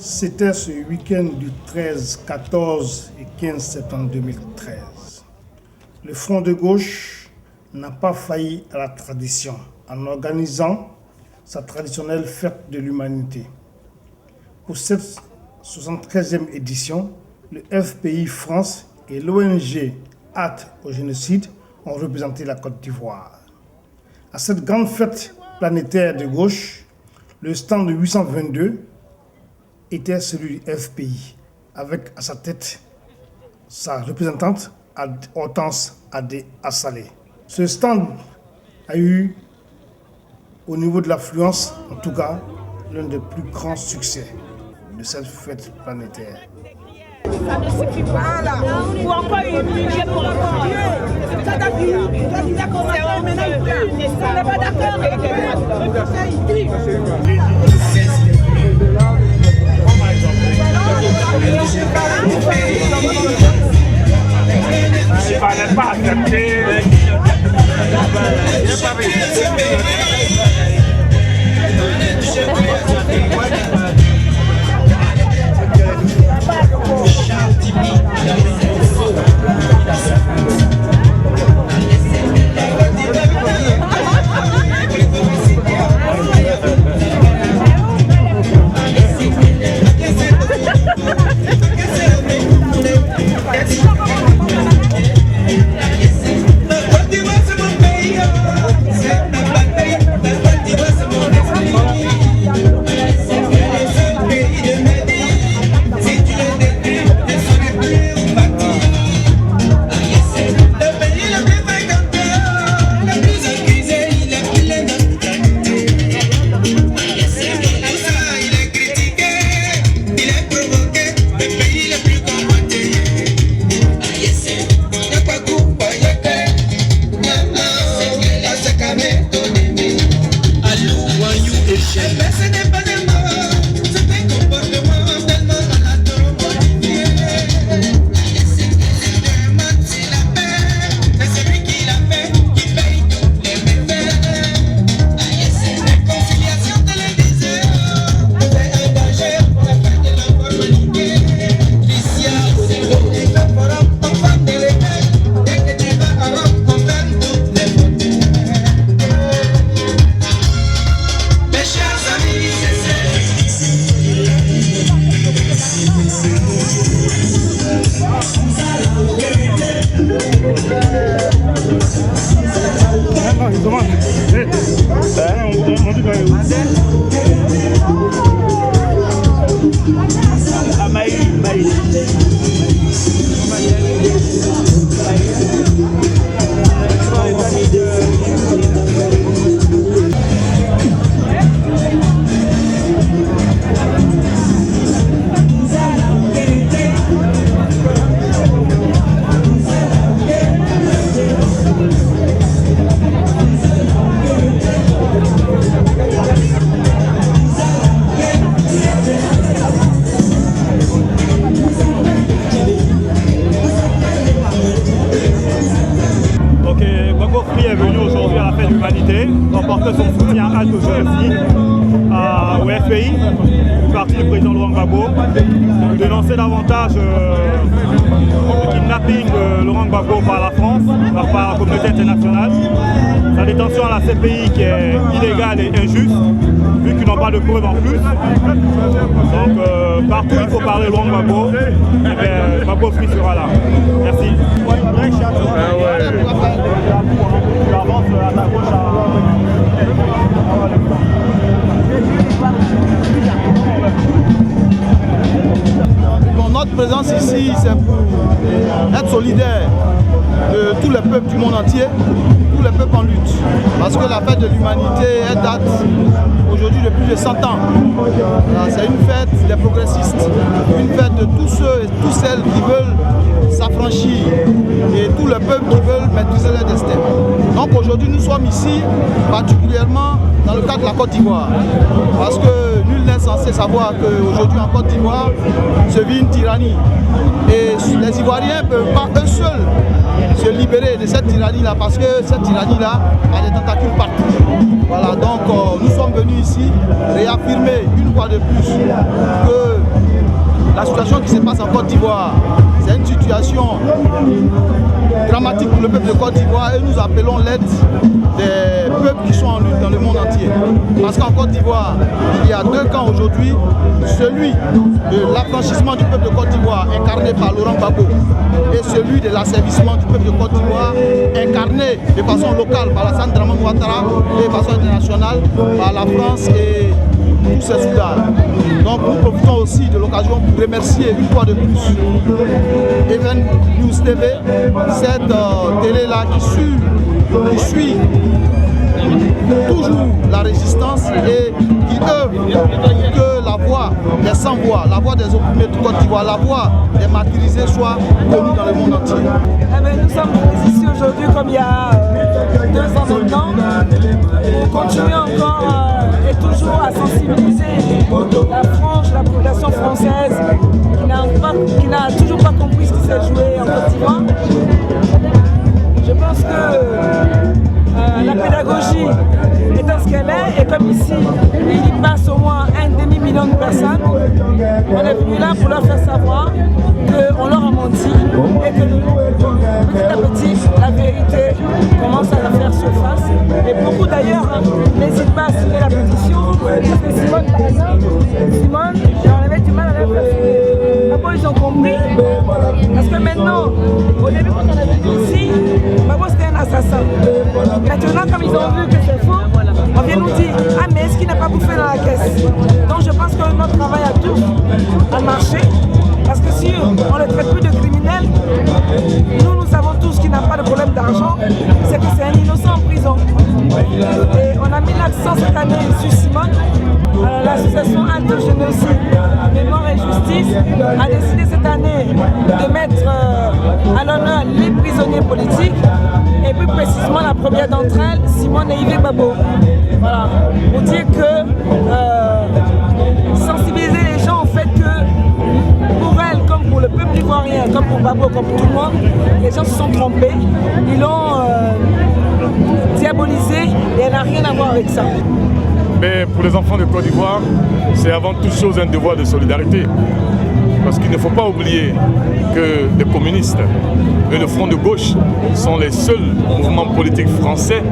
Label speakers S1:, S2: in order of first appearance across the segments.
S1: C'était ce week-end du 13, 14 et 15 septembre 2013. Le Front de gauche n'a pas failli à la tradition en organisant sa traditionnelle fête de l'humanité. Pour cette 73e édition, le FPI France et l'ONG Hâte au génocide ont représenté la Côte d'Ivoire. À cette grande fête planétaire de gauche, le stand de 822 était celui du FPI, avec à sa tête sa représentante Hortense Adé Assalé. Ce stand a eu, au niveau de l'affluence, en tout cas, l'un des plus grands succès de cette fête planétaire.
S2: Ça ne suffit pas là. Pour encore une budget pour encore mieux. Ça t'a dit, ça commence à mener. On n'est pas d'accord avec
S3: Il fallait pas accepter. Est venu aujourd'hui à la fête de l'humanité pour porter son soutien à tous au FPI, du parti du président Laurent Gbagbo, dénoncer davantage le kidnapping de Laurent Gbagbo par la France, par la communauté internationale, sa détention à la CPI qui est illégale et injuste, vu qu'ils n'ont pas de preuves en plus. Donc partout il faut parler Laurent Gbagbo, et Gbagbo Free sera là. Merci. Tu avances à ta gauche
S4: Bon, notre présence ici, c'est pour être solidaire de tous les peuples du monde entier, tous les peuples en lutte. Parce que la fête de l'humanité, elle date aujourd'hui de plus de 100 ans. C'est une fête des progressistes, une fête de tous ceux et toutes celles qui veulent s'affranchir et tous les peuples qui veulent maîtriser leur destin. Donc aujourd'hui, nous sommes ici, particulièrement dans le cadre de la Côte d'Ivoire. Parce que nul n'est censé savoir qu'aujourd'hui en Côte d'Ivoire se vit une tyrannie. Et les Ivoiriens ne peuvent pas eux seuls se libérer de cette tyrannie-là, parce que cette tyrannie-là a des tentacules partout. Voilà, donc nous sommes venus ici réaffirmer une fois de plus que la situation qui se passe en Côte d'Ivoire, c'est une situation dramatique pour le peuple de Côte d'Ivoire et nous appelons l'aide des peuples qui sont en lutte dans le monde entier. Parce qu'en Côte d'Ivoire, il y a 2 camps aujourd'hui, celui de l'affranchissement du peuple de Côte d'Ivoire incarné par Laurent Gbagbo et celui de l'asservissement du peuple de Côte d'Ivoire incarné de façon locale par Alassane Dramane Ouattara et de façon internationale par la France et tous ces soldats. Donc nous profitons aussi de l'occasion pour remercier une fois de plus Even News TV, cette télé-là qui suit toujours la résistance et qui œuvre pour que la voix des sans-voix, la voix des opprimés de Côte d'Ivoire, la voix des martyrisés soit connue dans le monde entier.
S2: Nous sommes ici aujourd'hui comme il y a 2 ans maintenant. On continue encore et toujours à sensibiliser la population française qui n'a toujours pas compris ce qui s'est joué en Côte d'Ivoire. Je pense que la pédagogie étant ce qu'elle est, et comme ici, il y passe au moins 1,5 million de personnes, on est venu là pour leur faire savoir qu'on leur a menti et que petit à petit, la vérité commence à faire surface. Et beaucoup d'ailleurs n'hésitent pas à signer la pétition. Simone, par exemple, on avait du mal à la faire. D'abord, ils ont compris. Parce que maintenant, au début, quand on avait venu ici, Gbagbo c'était un assassin. Maintenant, comme ils ont vu que c'est faux, on vient nous dire ah, mais est-ce qu'il n'a pas bouffé dans la caisse? Donc, je pense que notre travail à tous a marché. Parce que si on ne traite plus de criminels, nous savons tous qu'il n'a pas de problème d'argent, c'est que c'est un innocent en prison. Et on a mis l'accent cette année sur Simone. L'association anti-génocide, Mémoire et Justice a décidé cette année de mettre à l'honneur les prisonniers politiques et plus précisément la première d'entre elles, Simone et Yves Gbagbo. Voilà, pour dire que sensibiliser les gens au fait que pour elle, comme pour le peuple ivoirien, comme pour Gbagbo, comme pour tout le monde, les gens se sont trompés, ils l'ont diabolisé et elle n'a rien à voir avec ça.
S5: Mais pour les enfants de Côte d'Ivoire, c'est avant toute chose un devoir de solidarité. Parce qu'il ne faut pas oublier que les communistes et le Front de gauche sont les seuls mouvements politiques français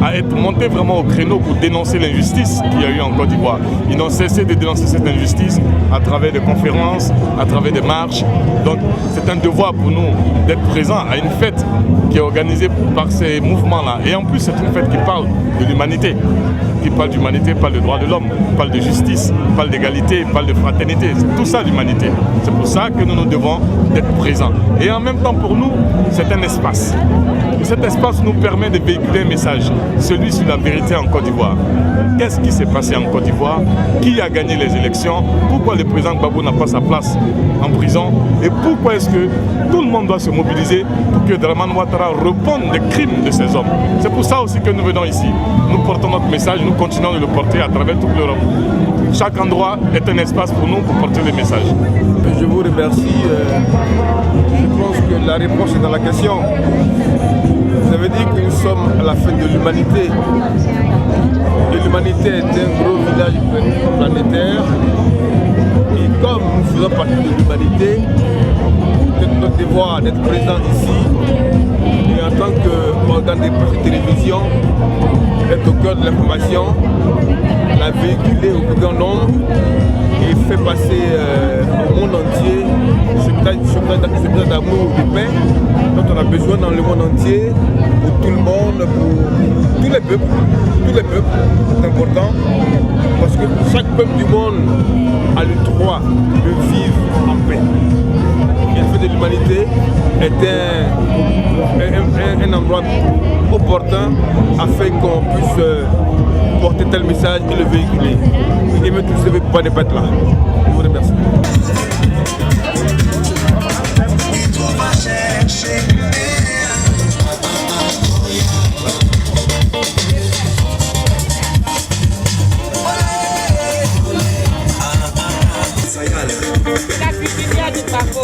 S5: à être montés vraiment au créneau pour dénoncer l'injustice qu'il y a eu en Côte d'Ivoire. Ils n'ont cessé de dénoncer cette injustice à travers des conférences, à travers des marches. Donc c'est un devoir pour nous d'être présents à une fête qui est organisée par ces mouvements-là. Et en plus c'est une fête qui parle de l'humanité. Qui parle d'humanité, parle de droits de l'homme, parle de justice, parle d'égalité, parle de fraternité. C'est tout ça l'humanité. C'est pour ça que nous devons être présents. Et en même temps pour nous, c'est un espace. Et cet espace nous permet de véhiculer un message, celui sur la vérité en Côte d'Ivoire. Qu'est-ce qui s'est passé en Côte d'Ivoire? Qui a gagné les élections? Pourquoi le président Gbagbo n'a pas sa place en prison? Et pourquoi est-ce que tout le monde doit se mobiliser pour que Dramane Ouattara réponde des crimes de ces hommes? C'est pour ça aussi que nous venons ici. Nous portons notre message, nous continuons de le porter à travers toute l'Europe. Chaque endroit est un espace pour nous pour porter le message.
S6: Je vous remercie. Je pense que la réponse est dans la question. Vous avez dit que nous sommes à la fête de l'humanité. Et l'humanité est un gros village planétaire. Et comme nous faisons partie de l'humanité, c'est notre devoir d'être présent ici. Et en tant qu'organe de presse et télévision, être au cœur de l'information, la véhiculer au plus grand nombre et faire passer au monde entier ce message d'amour, de paix dont on a besoin dans le monde entier, pour tout le monde, pour tous les peuples. Tous les peuples, c'est important, parce que chaque peuple du monde a le droit de vivre en paix. Et la fête de l'humanité est un endroit opportun afin qu'on puisse porter tel message et le véhiculer. Et même tous ne pas ne pas être là. Je vous remercie.
S2: La cuisinière du Gbagbo.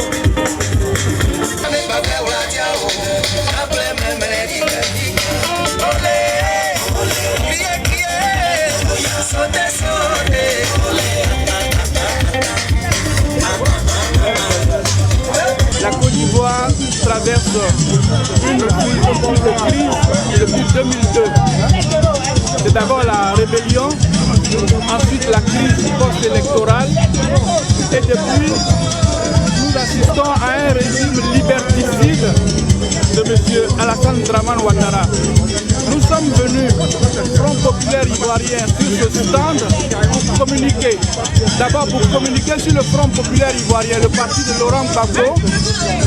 S7: traverse une crise depuis 2002. C'est d'abord la rébellion, ensuite la crise post-électorale et depuis, nous assistons à un régime liberticide de M. Alassane Dramane Ouattara. Nous sommes venus, Front Populaire Ivoirien, sur ce stand pour communiquer. D'abord pour communiquer sur le Front Populaire Ivoirien, le parti de Laurent Gbagbo.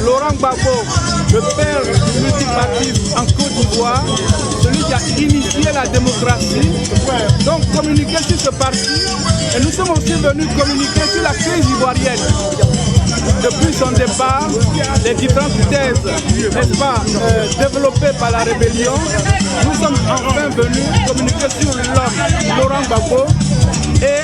S7: Laurent Gbagbo, le père du multipartisme en Côte d'Ivoire, celui qui a initié la démocratie. Donc communiquer sur ce parti. Et nous sommes aussi venus communiquer sur la crise ivoirienne. Depuis son départ, les différentes thèses, n'est-ce pas, développées par la rébellion, nous sommes enfin venus communiquer sur l'homme, Laurent Gbagbo, et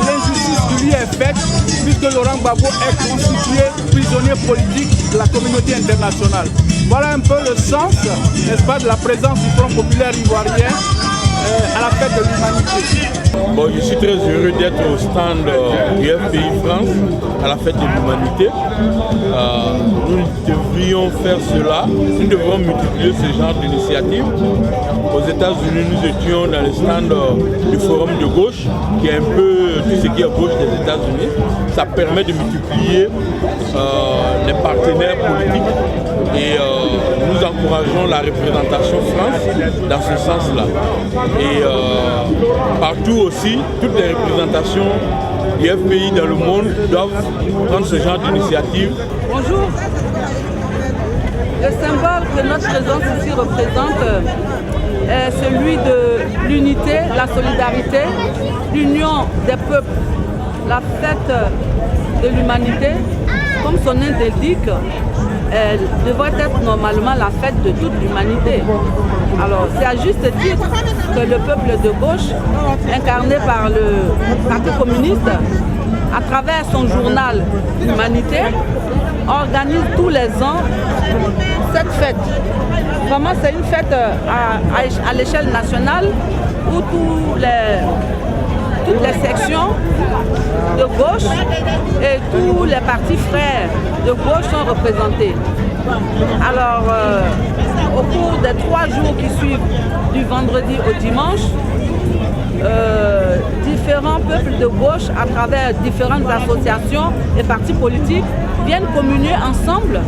S7: l'injustice qui lui est faite, puisque Laurent Gbagbo est constitué prisonnier politique de la communauté internationale. Voilà un peu le sens, n'est-ce pas, de la présence du Front Populaire Ivoirien à la fête de l'humanité.
S8: Bon, je suis très heureux d'être au stand du FPI France à la fête de l'humanité. Nous devrions faire cela, nous devrons multiplier ce genre d'initiative. Aux États-Unis, nous étions dans le stand du Forum de gauche, qui est un peu tout ce qui est gauche des États-Unis. Ça permet de multiplier les partenaires politiques et nous encourageons la représentation France dans ce sens-là. Et partout aussi, toutes les représentations du FPI dans le monde doivent prendre ce genre d'initiative.
S9: Bonjour. Le symbole que notre présence ici représente est celui de l'unité, la solidarité, l'union des peuples, la fête de l'humanité. Comme son nom l'indique, elle devrait être normalement la fête de toute l'humanité. Alors c'est à juste titre que le peuple de gauche, incarné par le Parti communiste, à travers son journal Humanité, organise tous les ans cette fête. Vraiment c'est une fête à l'échelle nationale où toutes les sections de gauche et tous les partis frères de gauche sont représentés. Alors, au cours des 3 jours qui suivent, du vendredi au dimanche, différents peuples de gauche, à travers différentes associations et partis politiques, viennent communier ensemble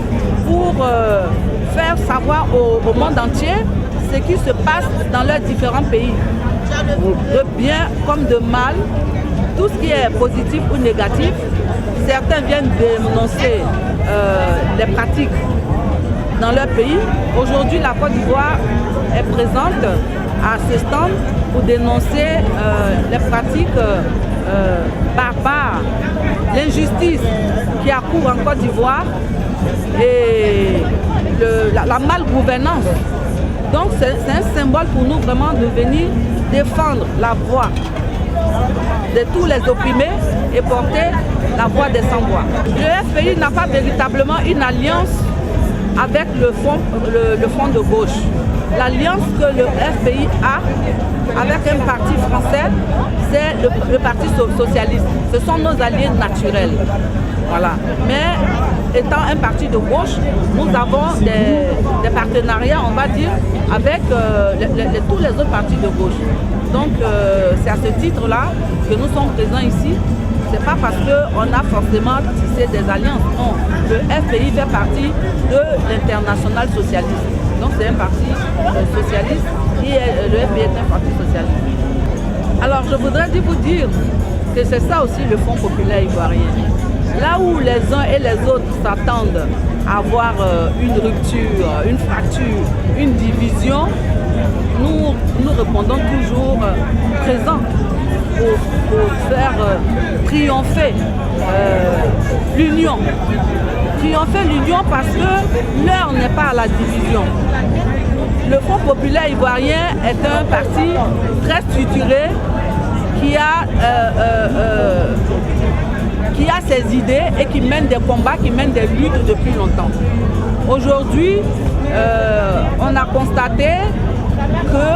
S9: pour faire savoir au monde entier ce qui se passe dans leurs différents pays, de bien comme de mal, tout ce qui est positif ou négatif. Certains viennent dénoncer les pratiques dans leur pays. Aujourd'hui, la Côte d'Ivoire est présente à ce stand pour dénoncer les pratiques barbares, l'injustice qui accourt en Côte d'Ivoire et la malgouvernance. Donc c'est un symbole pour nous vraiment de venir défendre la voix de tous les opprimés et porter la voix des sans-voix. Le FPI n'a pas véritablement une alliance avec le front de gauche. L'alliance que le FPI a avec un parti français, c'est le Parti socialiste. Ce sont nos alliés naturels. Voilà. Mais étant un parti de gauche, nous avons des partenariats, on va dire, avec tous les autres partis de gauche. Donc c'est à ce titre-là que nous sommes présents ici. Ce n'est pas parce qu'on a forcément tissé des alliances. Non, le FPI fait partie de l'international socialiste. Donc c'est un parti socialiste et le FPI est un parti socialiste. Alors je voudrais vous dire que c'est ça aussi le Front Populaire Ivoirien. Là où les uns et les autres s'attendent à avoir une rupture, une fracture, une division, nous répondons toujours présents pour faire triompher l'union. Triompher l'union parce que l'heure n'est pas à la division. Le Front Populaire Ivoirien est un parti très structuré qui a ses idées et qui mène des combats, qui mène des luttes depuis longtemps. Aujourd'hui, on a constaté que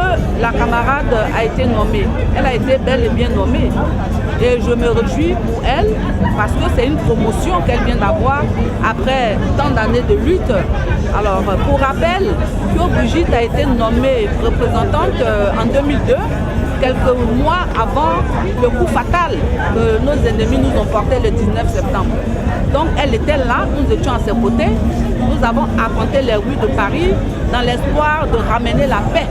S9: la camarade a été nommée. Elle a été bel et bien nommée. Et je me réjouis pour elle parce que c'est une promotion qu'elle vient d'avoir après tant d'années de lutte. Alors, pour rappel, Pio Brigitte a été nommée représentante en 2002, quelques mois avant le coup fatal que nos ennemis nous ont porté le 19 septembre. Donc elle était là, nous étions à ses côtés, nous avons arpenté les rues de Paris dans l'espoir de ramener la paix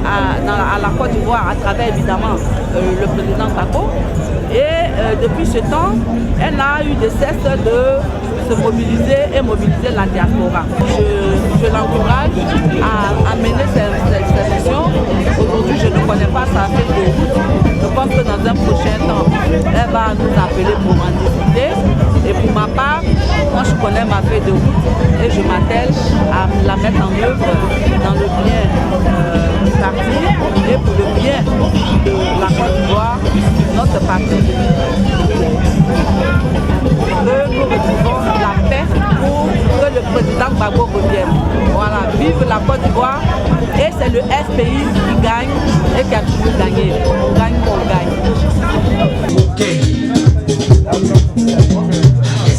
S9: à la Côte d'Ivoire à travers évidemment le président Gbagbo. Et depuis ce temps, elle n'a eu de cesse de se mobiliser et mobiliser la diaspora. Je l'encourage à mener cette mission. Aujourd'hui, je ne connais pas sa feuille de route. Je pense que dans un prochain temps, elle va nous appeler pour en discuter. Et pour ma part, moi je connais ma feuille de route et je m'attelle à la mettre en œuvre dans le bien du parti et pour le bien de la Côte d'Ivoire, notre parti. Que nous retrouvons la paix pour que le président Gbagbo revienne. Voilà, vive la Côte d'Ivoire et c'est le FPI qui gagne et qui a toujours gagné. On gagne, on gagne.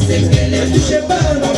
S10: C'est qu'elle est touchée par